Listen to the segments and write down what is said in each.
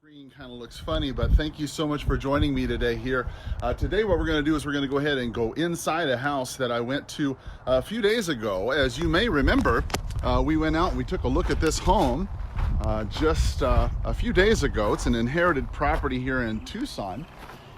Screen kind of looks funny, but thank you so much for joining me today here. Today what we're going to do is we're going to go ahead and go inside a house that I went to a few days ago. As you may remember, we went out and we took a look at this home just a few days ago. It's an inherited property here in Tucson.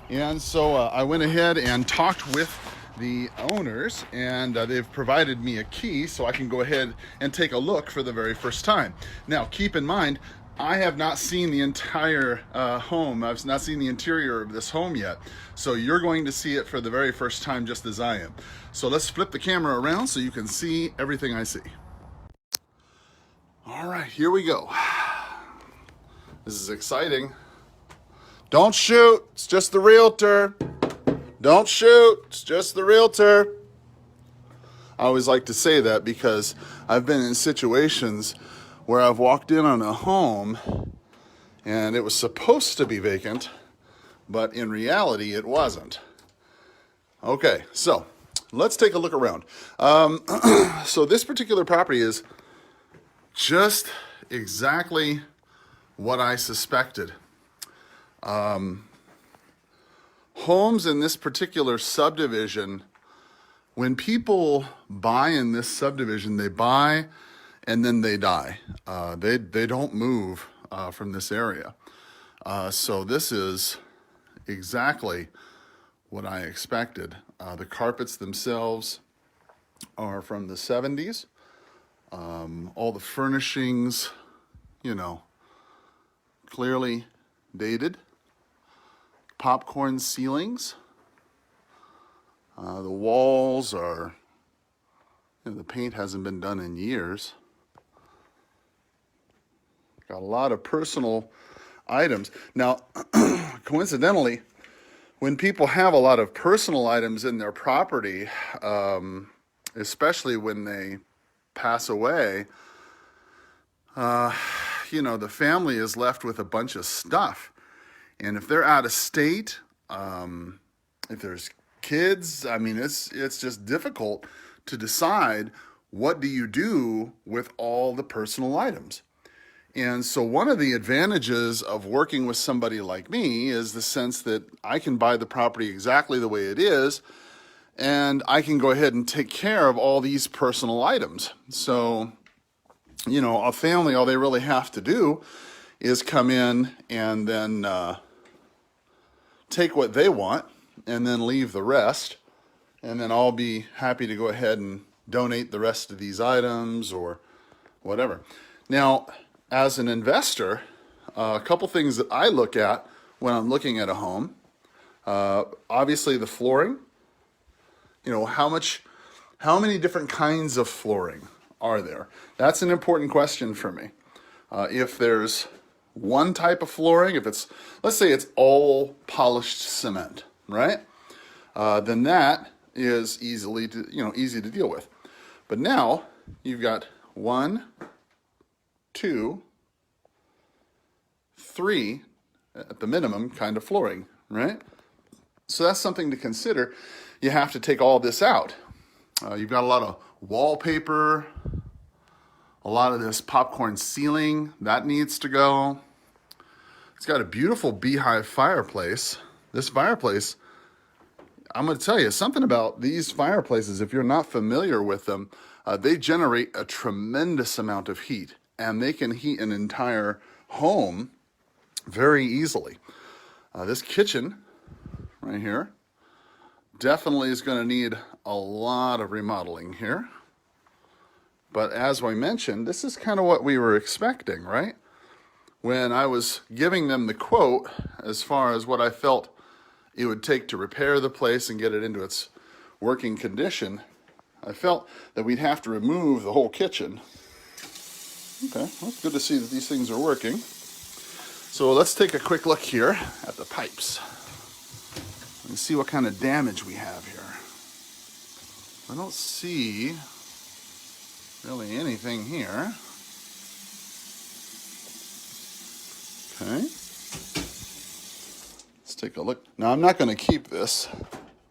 And so I went ahead and talked with the owners, and they've provided me a key so I can go ahead and take a look for the very first time. Now, keep in mind, I have not seen the entire home. I've not seen the interior of this home yet. So you're going to see it for the very first time, just as I am. So let's flip the camera around so you can see everything I see. All right, here we go. This is exciting. Don't shoot, it's just the realtor. Don't shoot, it's just the realtor. I always like to say that because I've been in situations where I've walked in on a home and it was supposed to be vacant, but in reality it wasn't. Okay, so let's take a look around. So this particular property is just exactly what I suspected. Homes in this particular subdivision, when people buy in this subdivision, they buy and then they die. They don't move from this area. So this is exactly what I expected. The carpets themselves are from the 70s. All the furnishings, clearly dated. Popcorn ceilings. The walls are, the paint hasn't been done in years. Got a lot of personal items. Now, coincidentally, when people have a lot of personal items in their property, especially when they pass away, the family is left with a bunch of stuff. And if they're out of state, if there's kids, it's just difficult to decide what do you do with all the personal items. And so one of the advantages of working with somebody like me is the sense that I can buy the property exactly the way it is, and I can go ahead and take care of all these personal items. So, a family, all they really have to do is come in and then take what they want and then leave the rest. And then I'll be happy to go ahead and donate the rest of these items or whatever. Now, as an investor, a couple things that I look at when I'm looking at a home, obviously the flooring, how many different kinds of flooring are there? That's an important question for me. If there's one type of flooring, let's say it's all polished cement, right? Then that is easy to deal with. But now you've got 1, 2, 3, at the minimum, kind of flooring, right? So that's something to consider. You have to take all this out. You've got a lot of wallpaper, a lot of this popcorn ceiling, that needs to go. It's got a beautiful beehive fireplace. This fireplace, I'm going to tell you something about these fireplaces. If you're not familiar with them, they generate a tremendous amount of heat, and they can heat an entire home very easily. This kitchen right here definitely is going to need a lot of remodeling here. But as I mentioned, this is kind of what we were expecting, right? When I was giving them the quote as far as what I felt it would take to repair the place and get it into its working condition, I felt that we'd have to remove the whole kitchen. Okay, well, it's good to see that these things are working. So let's take a quick look here at the pipes and see what kind of damage we have here. I don't see really anything here. Okay. Let's take a look. Now, I'm not going to keep this,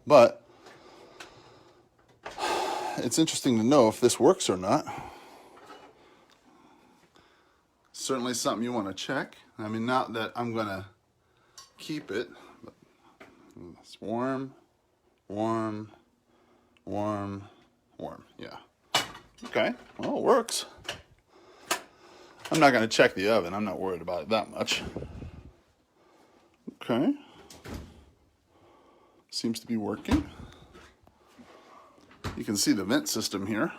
but it's interesting to know if this works or not. certainly something you want to check. I mean, not that I'm going to keep it, but it's warm, warm, warm, warm. Yeah. Okay, well, it works. I'm not going to check the oven. I'm not worried about it that much. Okay. Seems to be working. You can see the vent system here.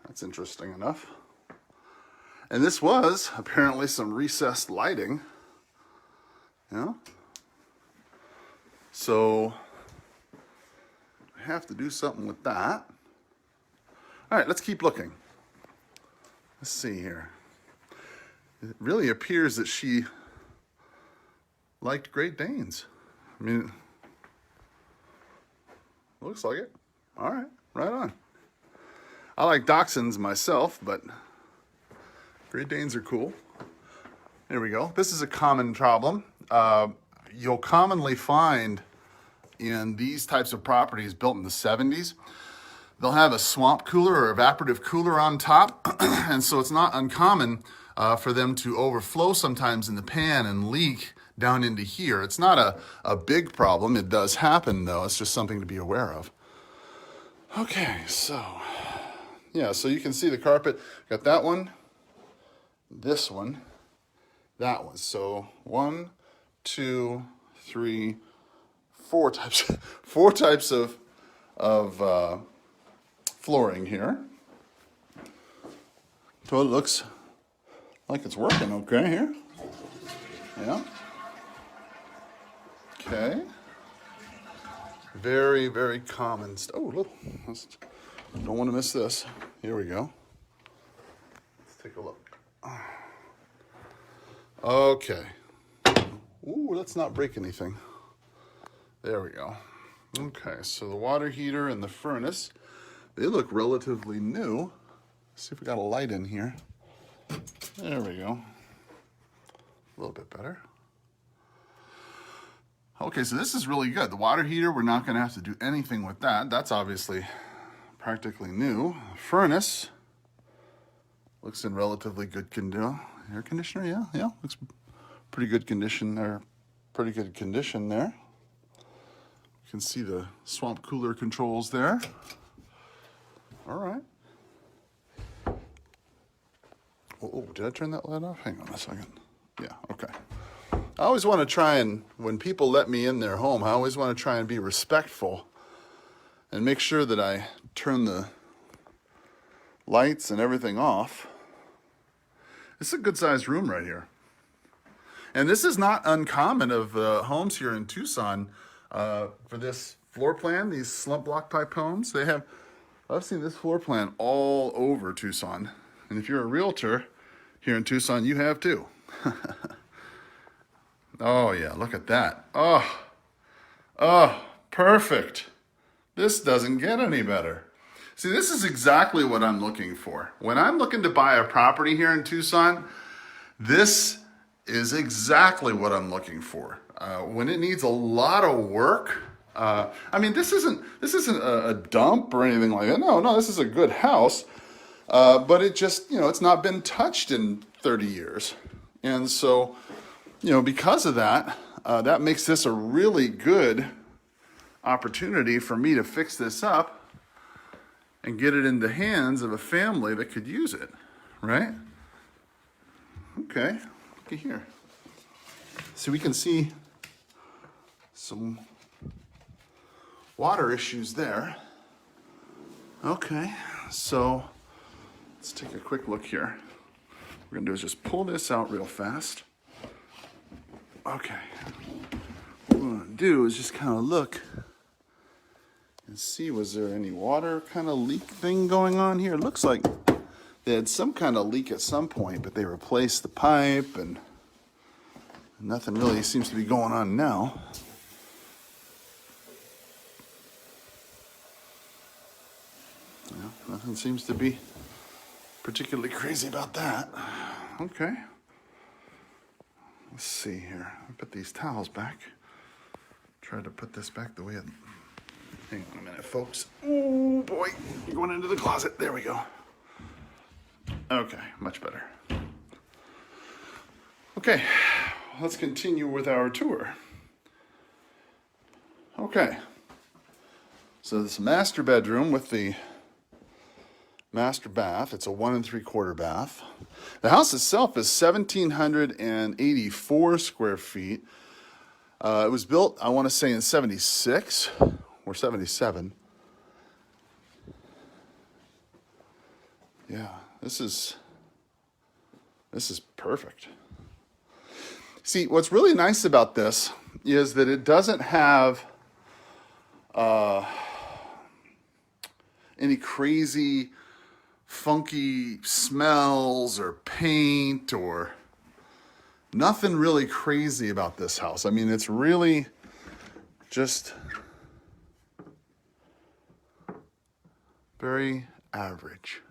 That's interesting enough. And this was apparently some recessed lighting. Yeah. So I have to do something with that. All right, let's keep looking. Let's see here. It really appears that she liked Great Danes. I mean, looks like it. All right, right on. I like Dachshunds myself, but Great Danes are cool. There we go. This is a common problem. You'll commonly find in these types of properties built in the 70s, they'll have a swamp cooler or evaporative cooler on top, and so it's not uncommon for them to overflow sometimes in the pan and leak down into here. It's not a big problem. It does happen, though. It's just something to be aware of. Okay, so, yeah, so you can see the carpet. Got that one, this one, that one. So 1, 2, 3, 4 types of flooring here. So it looks like it's working okay here. Yeah. Okay. Very, very common. Oh, look. Don't want to miss this. Here we go. Let's take a look. Okay. Ooh, let's not break anything. There we go. Okay, so the water heater and the furnace, they look relatively new. Let's see if we got a light in here. There we go. A little bit better. Okay, so this is really good. The water heater, we're not going to have to do anything with that. That's obviously practically new. Furnace looks in relatively good condition. Air conditioner, yeah, looks pretty good condition there. Pretty good condition there. You can see the swamp cooler controls there. All right. Oh, did I turn that light off? Hang on a second. Yeah, okay. I always want to try and, when people let me in their home, I always want to try and be respectful and make sure that I turn the lights and everything off. It's a good-sized room right here. And this is not uncommon of homes here in Tucson for this floor plan, these slump block type homes. I've seen this floor plan all over Tucson. And if you're a realtor here in Tucson, you have too. Oh yeah, look at that. Oh, perfect. This doesn't get any better. See, this is exactly what I'm looking for. When I'm looking to buy a property here in Tucson, this is exactly what I'm looking for. When it needs a lot of work, I mean, this isn't a dump or anything like that. No, this is a good house, but it just, it's not been touched in 30 years. And so, because of that, that makes this a really good opportunity for me to fix this up and get it in the hands of a family that could use it, right? Okay, look at here. So we can see some water issues there. Okay, so let's take a quick look here. What we're gonna do is just pull this out real fast. Okay, what we're gonna do is just kind of look and see, was there any water kind of leak thing going on here? It looks like they had some kind of leak at some point, but they replaced the pipe and nothing really seems to be going on now. Nothing seems to be particularly crazy about that. Okay. Let's see here. I'll put these towels back. Try to put this back the way it... Hang on a minute, folks. Oh, boy. Going into the closet. There we go. Okay, much better. Okay, let's continue with our tour. Okay, so this master bedroom with the master bath. It's a 1 3/4 bath. The house itself is 1,784 square feet. It was built, I want to say, in 76 or 77. Yeah, this is perfect. See, what's really nice about this is that it doesn't have any crazy, funky smells or paint or nothing really crazy about this house. I mean, it's really just very average.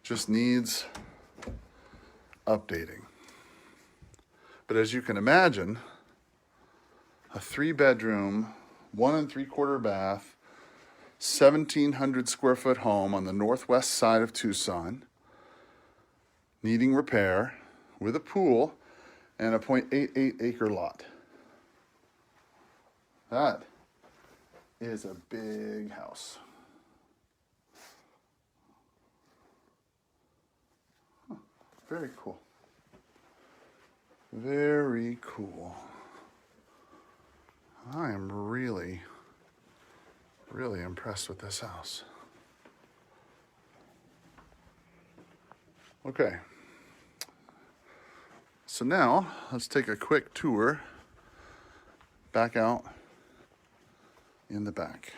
Just needs updating. But as you can imagine, a 3-bedroom, 1 3/4 bath, 1,700 square foot home on the northwest side of Tucson, needing repair, with a pool and a 0.88 acre lot. That is a big house. Huh, very cool. Very cool. I am really impressed with this house. Okay. So now, let's take a quick tour back out in the back.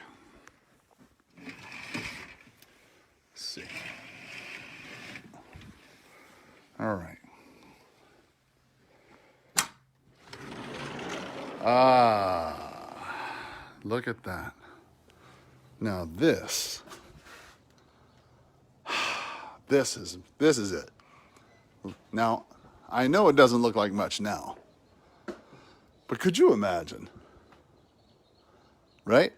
Let's see. All right. Look at that. Now this is it. Now, I know it doesn't look like much now, but could you imagine, right?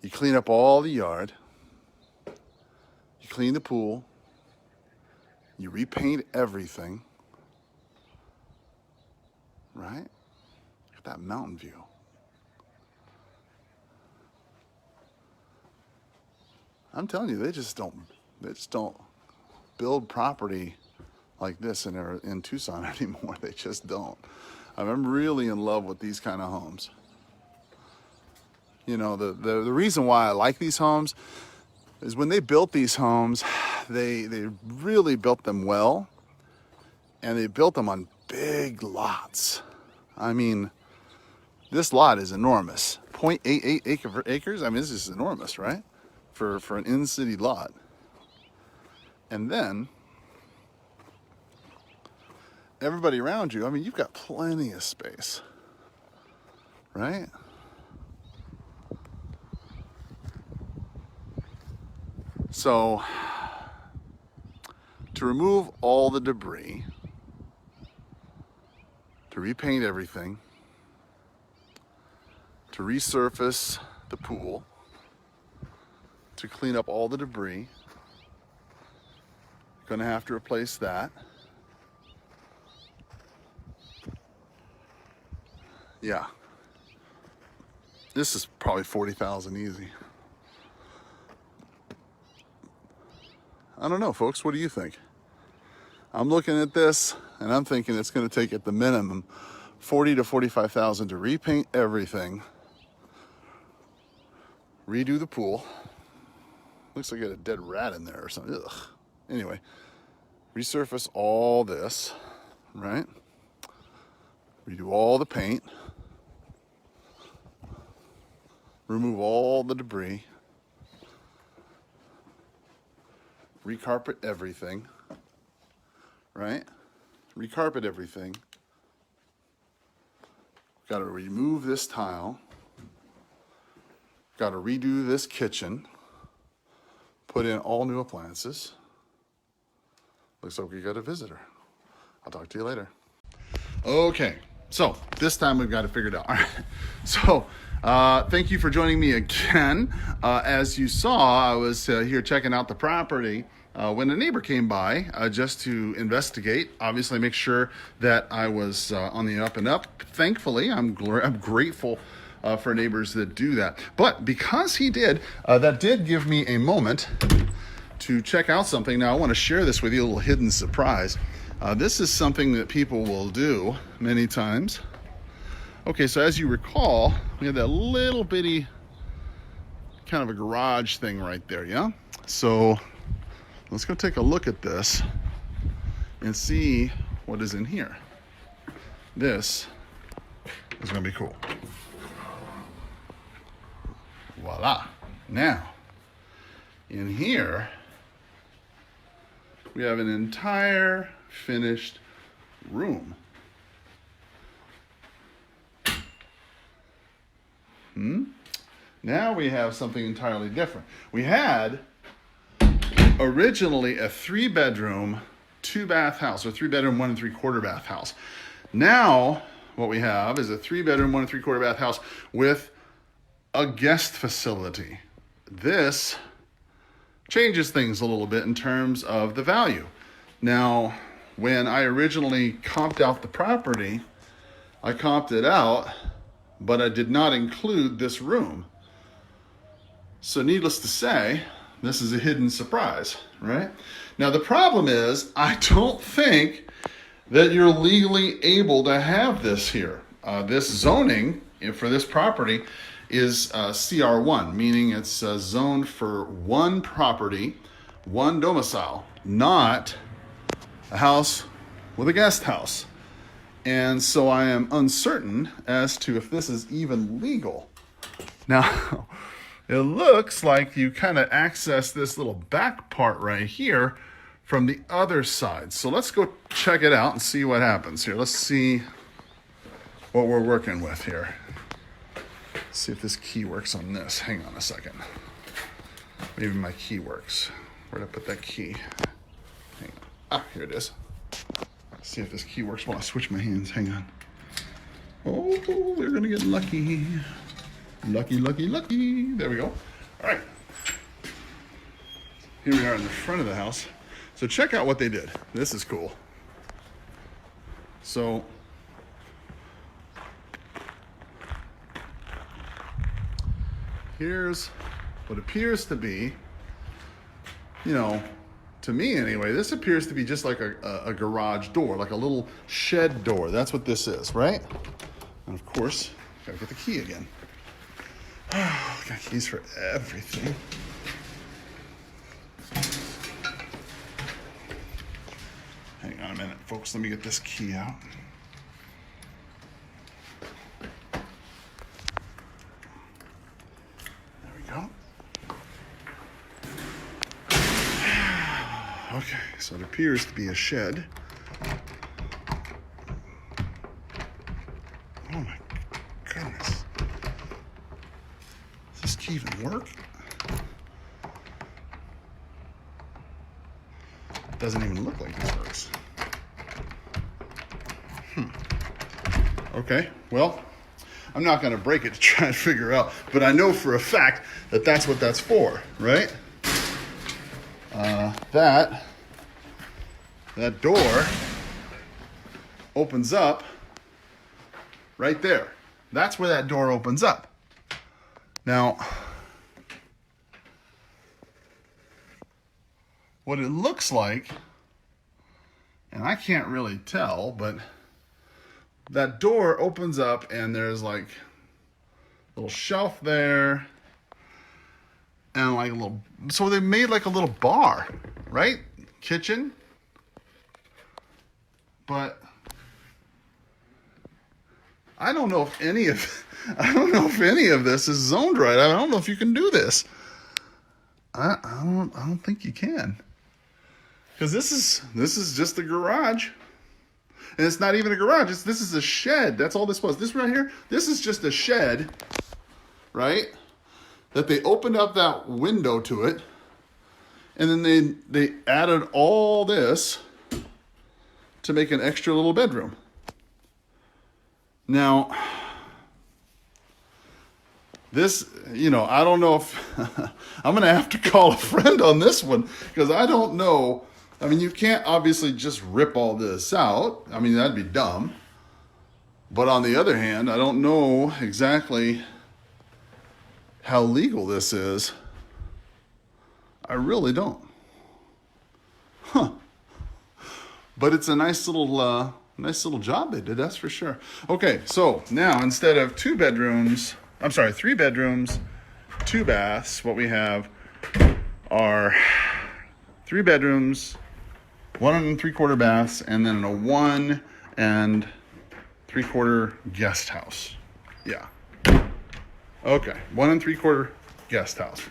You clean up all the yard, you clean the pool, you repaint everything, right? Look at that mountain view. I'm telling you, they just don't build property like this in Tucson anymore. They just don't. I'm really in love with these kind of homes. You know, the reason why I like these homes is when they built these homes, they really built them well, and they built them on big lots. I mean, this lot is enormous. 0.88 acres. I mean, this is enormous, right? For an in-city lot. And then everybody around you, I mean, you've got plenty of space, right? So to remove all the debris, to repaint everything, to resurface the pool, to clean up all the debris. Gonna have to replace that. Yeah. This is probably $40,000 easy. I don't know, folks. What do you think? I'm looking at this and I'm thinking it's gonna take at the minimum $40,000 to $45,000 to repaint everything, redo the pool. Looks like I got a dead rat in there or something. Ugh. Anyway, resurface all this, right? Redo all the paint. Remove all the debris. Recarpet everything, right? Recarpet everything. Got to remove this tile. Got to redo this kitchen. Put in all new appliances. Looks like we got a visitor. I'll talk to you later. Okay, so this time we've got it figured out. All right. So thank you for joining me again. As you saw, I was here checking out the property when a neighbor came by just to investigate, obviously make sure that I was on the up and up. Thankfully, I'm grateful for neighbors that do that. But because he did, that did give me a moment to check out something. Now, I want to share this with you, a little hidden surprise. This is something that people will do many times. Okay, so as you recall, we had that little bitty kind of a garage thing right there, yeah? So let's go take a look at this and see what is in here. This is gonna be cool. Voila. Now, in here, we have an entire finished room. Now we have something entirely different. We had originally a 3-bedroom, 2-bath house, or 3-bedroom, 1 3/4 bath house. Now what we have is a 3-bedroom, 1 3/4 bath house with a guest facility. This changes things a little bit in terms of the value. Now, when I originally comped out the property, I comped it out, but I did not include this room. So needless to say, this is a hidden surprise, right? Now the problem is, I don't think that you're legally able to have this here. This zoning for this property is CR1, meaning it's zoned for one property, one domicile, not a house with a guest house. And so I am uncertain as to if this is even legal. Now, it looks like you kind of access this little back part right here from the other side. So let's go check it out and see what happens here. Let's see what we're working with here. Let's see if this key works on this. Hang on a second. Maybe my key works. Where'd I put that key? Hang on. Ah, here it is. Let's see if this key works while I switch my hands. Hang on. Oh, we're gonna get lucky. Lucky, lucky, lucky. There we go. All right. Here we are in the front of the house. So check out what they did. This is cool. So here's what appears to be, to me anyway, this appears to be just like a garage door, like a little shed door. That's what this is, right? And of course, gotta get the key again. Oh, got keys for everything. Hang on a minute, folks. Let me get this key out. There we go. Okay, so it appears to be a shed. Oh my goodness. Does this key even work? It doesn't even look like this works. Okay, well, I'm not going to break it to try and figure out, but I know for a fact that that's what that's for, right? That door opens up right there. That's where that door opens up. Now, what it looks like, and I can't really tell, but that door opens up and there's like a little shelf there and like a little, so they made like a little bar, right? Kitchen. But I don't know if any of this is zoned right. I don't know if you can do this. I don't think you can. Because this is just a garage. And it's not even a garage. This is a shed. That's all this was. This right here, this is just a shed, right? That they opened up that window to it. And then they added all this to make an extra little bedroom. Now, This, you know, I don't know if I'm going to have to call a friend on this one because I don't know. I mean, you can't obviously just rip all this out. I mean, that'd be dumb. But on the other hand, I don't know exactly how legal this is. I really don't. Huh. But it's a nice little job they did, that's for sure. Okay, so now instead of 3 bedrooms, 2 baths, what we have are 3 bedrooms, 1 3/4 baths, and then a 1 3/4 guest house. Yeah. Okay, 1 3/4 guest house.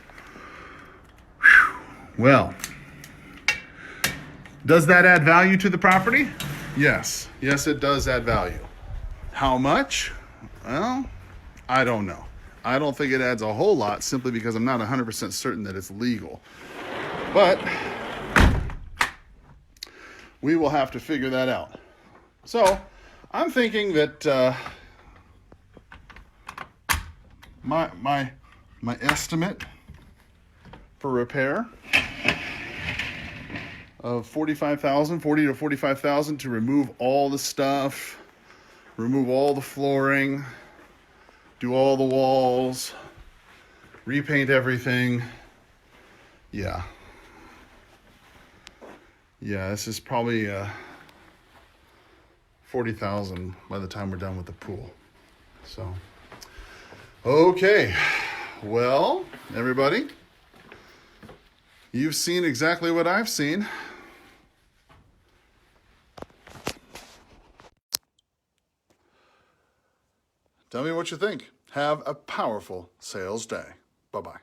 Whew. Well, does that add value to the property? Yes. Yes, it does add value. How much? Well, I don't know. I don't think it adds a whole lot simply because I'm not 100% certain that it's legal. But we will have to figure that out. So I'm thinking that my estimate for repair of $40 to $45,000 to remove all the stuff, remove all the flooring, do all the walls, repaint everything. Yeah, this is probably $40,000 by the time we're done with the pool. So, okay, well, everybody, you've seen exactly what I've seen. Tell me what you think. Have a powerful sales day. Bye-bye.